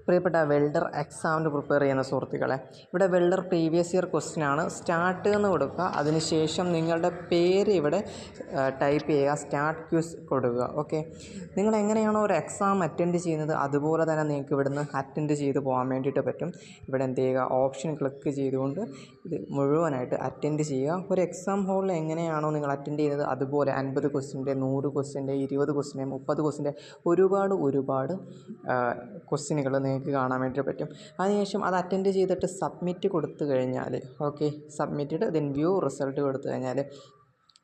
പ്രിയപ്പെട്ട വെൽഡർ എക്സാമിന് പ്രിപ്പയർ ചെയ്യുന്ന സുഹൃത്തുക്കളെ, ഇവിടെ വെൽഡർ പ്രീവിയസ് ഇയർ ക്വസ്റ്റ്യൻ ആണ്. സ്റ്റാർട്ട് എന്ന് കൊടുക്കുക, അതിനുശേഷം നിങ്ങളുടെ പേര് ഇവിടെ ടൈപ്പ് ചെയ്യുക, സ്റ്റാർട്ട് ക്വിസ് കൊടുക്കുക. ഓക്കെ, നിങ്ങൾ എങ്ങനെയാണോ ഒരു എക്സാം അറ്റൻഡ് ചെയ്യുന്നത് അതുപോലെ തന്നെ നിങ്ങൾക്ക് ഇവിടുന്ന് അറ്റൻഡ് ചെയ്ത് പോകാൻ വേണ്ടിയിട്ട് പറ്റും. ഇവിടെ എന്ത് ചെയ്യുക, ഓപ്ഷൻ ക്ലിക്ക് ചെയ്തുകൊണ്ട് ഇത് മുഴുവനായിട്ട് അറ്റൻഡ് ചെയ്യുക. ഒരു എക്സാം ഹോളിൽ എങ്ങനെയാണോ നിങ്ങൾ അറ്റൻഡ് ചെയ്യുന്നത് അതുപോലെ 50 ക്വസ്റ്റ്യൻ്റെ, 100 ക്വസ്റ്റ്യൻ്റെ, 20 ക്വസ്റ്റ്യൻ്റെ, 30 ക്വസ്റ്റ്യൻ്റെ ഒരുപാട് ക്വസ്റ്റ്യനുകൾ നിങ്ങൾക്ക് കാണാൻ വേണ്ടി പറ്റും. അതിനുശേഷം അത് അറ്റൻഡ് ചെയ്തിട്ട് സബ്മിറ്റ് കൊടുത്തു കഴിഞ്ഞാൽ, okay, submitted then view result കൊടുത്തു കഴിഞ്ഞാൽ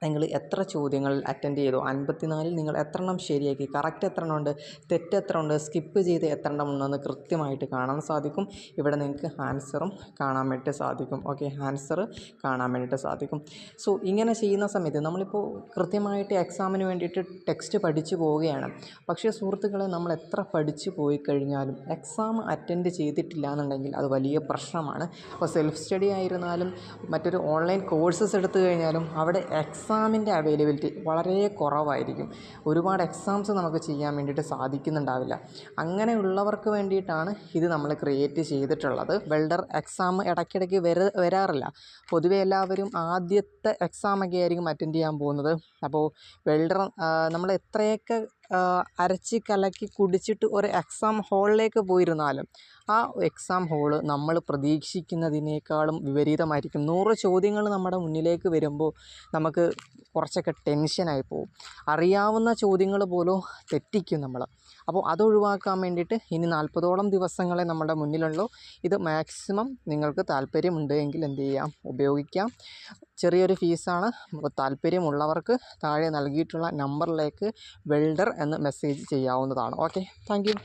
നിങ്ങൾ എത്ര ചോദ്യങ്ങൾ അറ്റൻഡ് ചെയ്തു, 54ൽ നിങ്ങൾ എത്ര എണ്ണം ശരിയാക്കി, കറക്റ്റ് എത്ര എണ്ണം ഉണ്ട്, തെറ്റ് എത്ര ഉണ്ട്, സ്കിപ്പ് ചെയ്ത് എത്ര എണ്ണം ഉണ്ടെന്ന് കൃത്യമായിട്ട് കാണാൻ സാധിക്കും. ഇവിടെ നിങ്ങൾക്ക് ആൻസറും കാണാൻ വേണ്ടിയിട്ട് സാധിക്കും. ഓക്കെ, ആൻസർ കാണാൻ വേണ്ടിയിട്ട് സാധിക്കും. സോ ഇങ്ങനെ ചെയ്യുന്ന സമയത്ത് നമ്മളിപ്പോൾ കൃത്യമായിട്ട് എക്സാമിന് വേണ്ടിയിട്ട് ടെക്സ്റ്റ് പഠിച്ചു പോവുകയാണ്. പക്ഷേ സുഹൃത്തുക്കളെ, നമ്മൾ എത്ര പഠിച്ചു പോയി കഴിഞ്ഞാലും എക്സാം അറ്റൻഡ് ചെയ്തിട്ടില്ല എന്നുണ്ടെങ്കിൽ അത് വലിയ പ്രശ്നമാണ്. അപ്പോൾ സെൽഫ് സ്റ്റഡി ആയിരുന്നാലും മറ്റൊരു ഓൺലൈൻ കോഴ്സസ് എടുത്തു കഴിഞ്ഞാലും അവിടെ എക്സാമിൻ്റെ അവൈലബിലിറ്റി വളരെ കുറവായിരിക്കും. ഒരുപാട് എക്സാംസ് നമുക്ക് ചെയ്യാൻ വേണ്ടിയിട്ട് സാധിക്കുന്നുണ്ടാവില്ല. അങ്ങനെയുള്ളവർക്ക് വേണ്ടിയിട്ടാണ് ഇത് നമ്മൾ ക്രിയേറ്റ് ചെയ്തിട്ടുള്ളത്. വെൽഡർ എക്സാം ഇടയ്ക്കിടയ്ക്ക് വരാറില്ല. പൊതുവെ എല്ലാവരും ആദ്യത്തെ എക്സാമൊക്കെ ആയിരിക്കും അറ്റൻഡ് ചെയ്യാൻ പോകുന്നത്. അപ്പോൾ വെൽഡർ നമ്മൾ എത്രയൊക്കെ അരച്ച് കലക്കി കുടിച്ചിട്ട് ഒരു എക്സാം ഹോളിലേക്ക് പോയിരുന്നാലും ആ എക്സാം ഹോള് നമ്മൾ പ്രതീക്ഷിക്കുന്നതിനേക്കാളും വിപരീതമായിരിക്കും. 100 ചോദ്യങ്ങൾ നമ്മുടെ മുന്നിലേക്ക് വരുമ്പോൾ നമുക്ക് കുറച്ചൊക്കെ ടെൻഷനായി പോകും. അറിയാവുന്ന ചോദ്യങ്ങൾ പോലും തെറ്റിക്കും നമ്മൾ. അപ്പോൾ അതൊഴിവാക്കാൻ വേണ്ടിയിട്ട് ഇനി 40ഓളം ദിവസങ്ങളെ നമ്മുടെ മുന്നിലുള്ളൂ. ഇത് മാക്സിമം നിങ്ങൾക്ക് താല്പര്യമുണ്ട് എങ്കിൽ എന്ത് ചെയ്യാം, ഉപയോഗിക്കാം. ചെറിയൊരു ഫീസാണ്. അപ്പോൾ താല്പര്യമുള്ളവർക്ക് താഴെ നൽകിയിട്ടുള്ള നമ്പറിലേക്ക് വെൽഡർ എന്ന് മെസ്സേജ് ചെയ്യാവുന്നതാണ്. Okay, thank you.